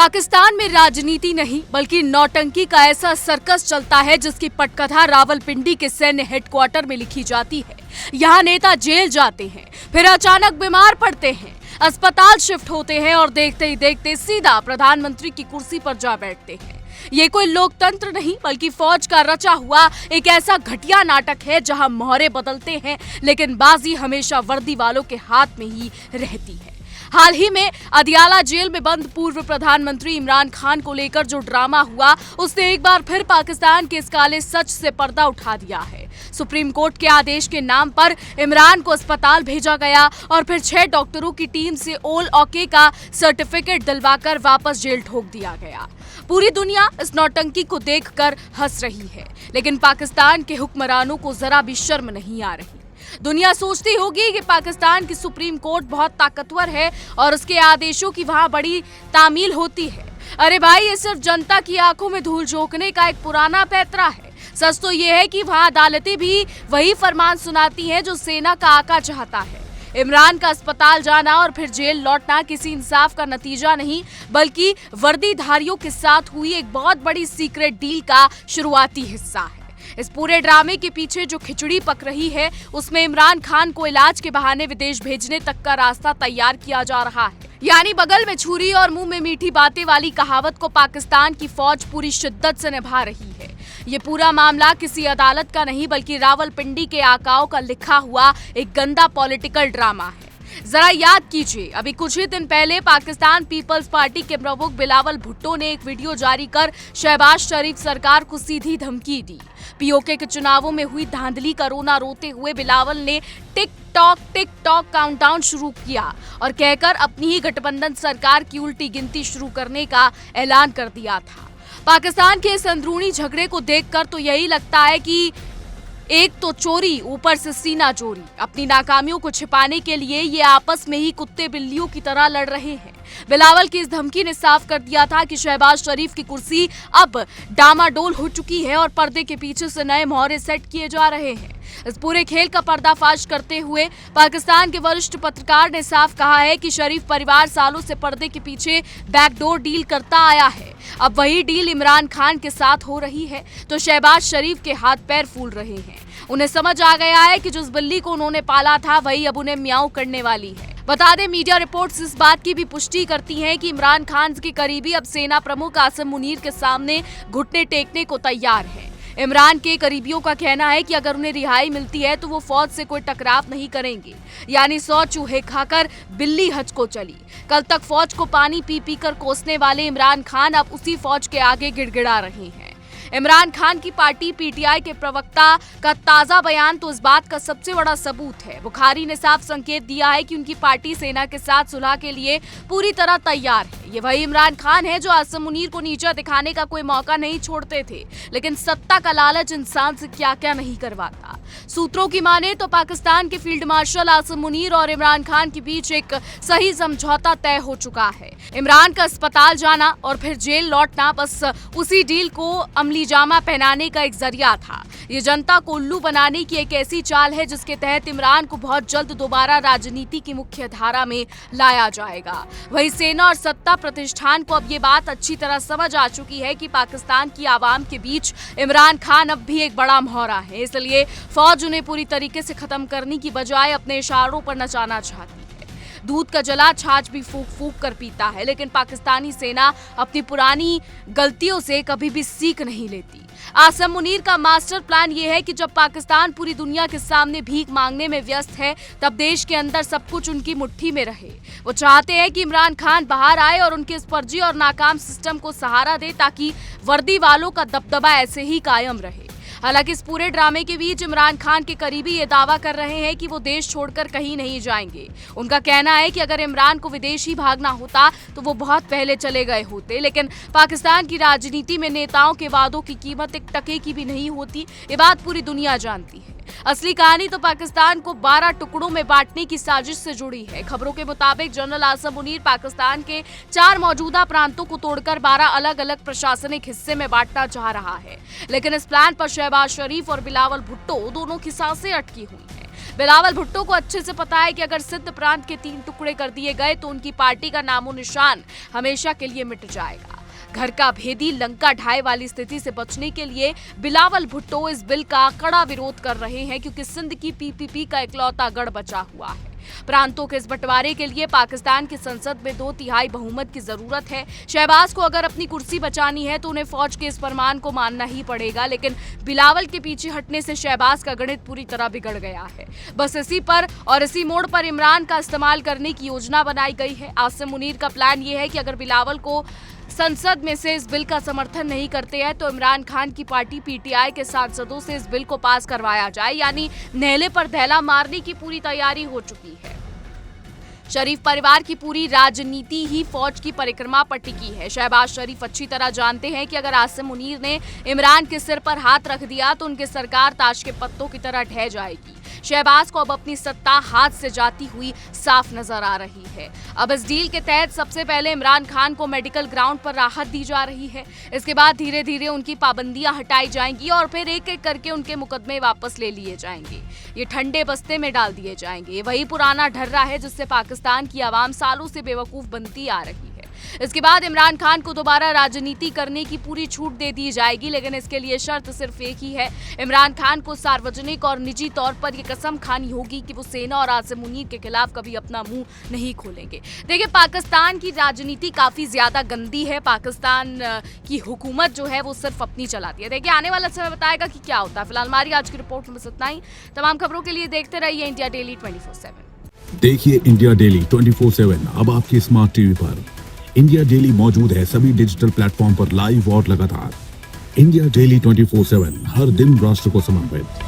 पाकिस्तान में राजनीति नहीं बल्कि नौटंकी का ऐसा सर्कस चलता है जिसकी पटकथा रावलपिंडी के सैन्य हेडक्वार्टर में लिखी जाती है। यहाँ नेता जेल जाते हैं, फिर अचानक बीमार पड़ते हैं, अस्पताल शिफ्ट होते हैं और देखते ही देखते सीधा प्रधानमंत्री की कुर्सी पर जा बैठते हैं। ये कोई लोकतंत्र नहीं बल्कि फौज का रचा हुआ एक ऐसा घटिया नाटक है जहां मोहरे बदलते हैं लेकिन बाजी हमेशा वर्दी वालों के हाथ में ही रहती है। हाल ही में अदियाला जेल में बंद पूर्व प्रधानमंत्री इमरान खान को लेकर जो ड्रामा हुआ उसने एक बार फिर पाकिस्तान के इस काले सच से पर्दा उठा दिया है। सुप्रीम कोर्ट के आदेश के नाम पर इमरान को अस्पताल भेजा गया और फिर 6 डॉक्टरों की टीम से ऑल ओके का सर्टिफिकेट दिलवाकर वापस जेल ठोक दिया गया। पूरी दुनिया इस नौटंकी को देखकर हंस रही है, लेकिन पाकिस्तान के हुक्मरानों को जरा भी शर्म नहीं आ रही। दुनिया सोचती होगी कि पाकिस्तान की सुप्रीम कोर्ट बहुत ताकतवर है और उसके आदेशों की वहां बड़ी तामील होती है। अरे भाई, ये सिर्फ जनता की आंखों में धूल झोंकने का एक पुराना पैतरा है। सच तो ये है कि वहां अदालतें भी वही फरमान सुनाती हैं जो सेना का आका चाहता है। इमरान का अस्पताल जाना और फिर जेल लौटना किसी इंसाफ का नतीजा नहीं बल्कि वर्दीधारियों के साथ हुई एक बहुत बड़ी सीक्रेट डील का शुरुआती हिस्सा है। इस पूरे ड्रामे के पीछे जो खिचड़ी पक रही है उसमें इमरान खान को इलाज के बहाने विदेश भेजने तक का रास्ता तैयार किया जा रहा है। यानी बगल में छुरी और मुंह में मीठी बातें वाली कहावत को पाकिस्तान की फौज पूरी शिद्दत से निभा रही है। ये पूरा मामला किसी अदालत का नहीं बल्कि रावलपिंडी के आकाओं का लिखा हुआ एक गंदा पॉलिटिकल ड्रामा है। जरा याद कीजिए, अभी कुछ ही दिन पहले पाकिस्तान पीपल्स पार्टी के प्रमुख बिलावल भुट्टो ने एक वीडियो जारी कर शहबाज शरीफ सरकार को सीधी धमकी दी। पीओके के चुनावों में हुई धांधली का रोना रोते हुए बिलावल ने टिक टॉक काउंटडाउन शुरू किया और कहकर अपनी ही गठबंधन सरकार की उल्टी गिनती शुरू करने का ऐलान कर दिया था। पाकिस्तान के इस अंदरूनी झगड़े को देखकर तो यही लगता है कि एक तो चोरी ऊपर से सीना चोरी। अपनी नाकामियों को छिपाने के लिए ये आपस में ही कुत्ते बिल्लियों की तरह लड़ रहे हैं। बिलावल की इस धमकी ने साफ कर दिया था कि शहबाज शरीफ की कुर्सी अब डामाडोल हो चुकी है और पर्दे के पीछे से नए मोहरे सेट किए जा रहे हैं। इस पूरे खेल का पर्दाफाश करते हुए पाकिस्तान के वरिष्ठ पत्रकार ने साफ कहा है कि शरीफ परिवार सालों से पर्दे के पीछे बैकडोर डील करता आया है। अब वही डील इमरान खान के साथ हो रही है तो शहबाज शरीफ के हाथ पैर फूल रहे हैं। उन्हें समझ आ गया है कि जिस बिल्ली को उन्होंने पाला था वही अब उन्हें म्याऊं करने वाली है। बता दें, मीडिया रिपोर्ट्स इस बात की भी पुष्टि करती हैं कि इमरान खान के करीबी अब सेना प्रमुख आसिम मुनीर के सामने घुटने टेकने को तैयार हैं। इमरान के करीबियों का कहना है कि अगर उन्हें रिहाई मिलती है तो वो फौज से कोई टकराव नहीं करेंगे। यानी 100 चूहे खाकर बिल्ली हज को चली। कल तक फौज को पानी पी पी कर कोसने वाले इमरान खान अब उसी फौज के आगे गिड़गिड़ा रहे हैं। इमरान खान की पार्टी पीटीआई के प्रवक्ता का ताजा बयान तो इस बात का सबसे बड़ा सबूत है। बुखारी ने साफ संकेत दिया है कि उनकी पार्टी सेना के साथ सुलह के लिए पूरी तरह तैयार है। ये वही इमरान खान है जो आसिम मुनीर को नीचा दिखाने का कोई मौका नहीं छोड़ते थे, लेकिन सत्ता का लालच इंसान से क्या क्या नहीं करवाता। सूत्रों की माने तो पाकिस्तान के फील्ड मार्शल आसिम मुनीर और इमरान खान के बीच एक सही समझौता तय हो चुका है। इमरान का अस्पताल जाना और फिर जेल लौटना बस उसी डील को अमली जामा पहनाने का एक जरिया था। ये जनता को उल्लू बनाने की एक ऐसी चाल है जिसके तहत इमरान को बहुत जल्द दोबारा राजनीति की मुख्य धारा में लाया जाएगा। वही सेना और सत्ता प्रतिष्ठान को अब ये बात अच्छी तरह समझ आ चुकी है कि पाकिस्तान की आवाम के बीच इमरान खान अब भी एक बड़ा मोहरा है, इसलिए फौज उन्हें पूरी तरीके से खत्म करने की बजाय अपने इशारों पर नचाना चाहती है। दूध का जला छाछ भी फूक फूक कर पीता है, लेकिन पाकिस्तानी सेना अपनी पुरानी गलतियों से कभी भी सीख नहीं लेती। आसिम मुनीर का मास्टर प्लान ये है कि जब पाकिस्तान पूरी दुनिया के सामने भीख मांगने में व्यस्त है तब देश के अंदर सब कुछ उनकी मुट्ठी में रहे। वो चाहते हैं कि इमरान खान बाहर आए और उनके इस फर्जी और नाकाम सिस्टम को सहारा दे ताकि वर्दी वालों का दबदबा ऐसे ही कायम रहे। हालांकि इस पूरे ड्रामे के बीच इमरान खान के करीबी ये दावा कर रहे हैं कि वो देश छोड़कर कहीं नहीं जाएंगे। उनका कहना है कि अगर इमरान को विदेश ही भागना होता तो वो बहुत पहले चले गए होते, लेकिन पाकिस्तान की राजनीति में नेताओं के वादों की कीमत एक टके की भी नहीं होती। ये बात पूरी दुनिया जानती है। असली कहानी तो पाकिस्तान को 12 टुकड़ों में बांटने की साजिश से जुड़ी है। खबरों के मुताबिक जनरल आसिम मुनीर पाकिस्तान के 4 मौजूदा प्रांतों को तोड़कर 12 अलग अलग प्रशासनिक हिस्से में बांटना चाह रहा है, लेकिन इस प्लान पर शहबाज शरीफ और बिलावल भुट्टो दोनों की सांसें अटकी हुई हैं। बिलावल भुट्टो को अच्छे से पता है कि अगर सिंध प्रांत के 3 टुकड़े कर दिए गए तो उनकी पार्टी का नामो निशान हमेशा के लिए मिट जाएगा। घर का भेदी लंका ढाए वाली स्थिति से बचने के लिए बिलावल भुट्टो इस बिल का कड़ा विरोध कर रहे हैं, क्योंकि सिंध की पीपीपी का इकलौता गढ़ बचा हुआ है। प्रांतों के इस बंटवारे के लिए पाकिस्तान की संसद में 2/3 बहुमत की जरूरत है। शहबाज को अगर अपनी कुर्सी बचानी है तो उन्हें फौज के इस फरमान को मानना ही पड़ेगा, लेकिन बिलावल के पीछे हटने से शहबाज का गणित पूरी तरह बिगड़ गया है। बस इसी पर और इसी मोड़ पर इमरान का इस्तेमाल करने की योजना बनाई गई है। आसिम मुनीर का प्लान ये है कि अगर बिलावल को संसद में से इस बिल का समर्थन नहीं करते हैं तो इमरान खान की पार्टी पीटीआई के सांसदों से इस बिल को पास करवाया जाए, यानी नेले पर धैला मारने की पूरी तैयारी हो चुकी है। शरीफ परिवार की पूरी राजनीति ही फौज की परिक्रमा पर टिकी है। शहबाज शरीफ अच्छी तरह जानते हैं कि अगर आसिम मुनीर ने इमरान के सिर पर हाथ रख दिया तो उनकी सरकार ताश के पत्तों की तरह ढह जाएगी। शहबाज को अब अपनी सत्ता हाथ से जाती हुई साफ नजर आ रही है। अब इस डील के तहत सबसे पहले इमरान खान को मेडिकल ग्राउंड पर राहत दी जा रही है। इसके बाद धीरे धीरे उनकी पाबंदियां हटाई जाएंगी और फिर एक एक करके उनके मुकदमे वापस ले लिए जाएंगे। ये ठंडे बस्ते में डाल दिए जाएंगे। वही पुराना ढर्रा है जिससे पाकिस्तान की आवाम सालों से बेवकूफ बनती आ रही है। इसके बाद इमरान खान को दोबारा राजनीति करने की पूरी छूट दे दी जाएगी, लेकिन इसके लिए शर्त सिर्फ एक ही है। इमरान खान को सार्वजनिक और निजी तौर पर यह कसम खानी होगी कि वो सेना और आसिम मुनीर के खिलाफ कभी अपना मुंह नहीं खोलेंगे। देखिए, पाकिस्तान की राजनीति काफी ज्यादा गंदी है। पाकिस्तान की हुकूमत जो है वो सिर्फ अपनी चलाती है। देखिए, आने वाला समय बताएगा कि क्या होता है। फिलहाल हमारी आज की रिपोर्ट में बस इतना ही। तमाम खबरों के लिए देखते रहिए इंडिया डेली 24/7। देखिए इंडिया डेली 24/7 अब आपकी स्मार्ट टीवी पर। इंडिया डेली मौजूद है सभी डिजिटल प्लेटफॉर्म पर लाइव और लगातार। इंडिया डेली 24/7 हर दिन राष्ट्र को समर्पित।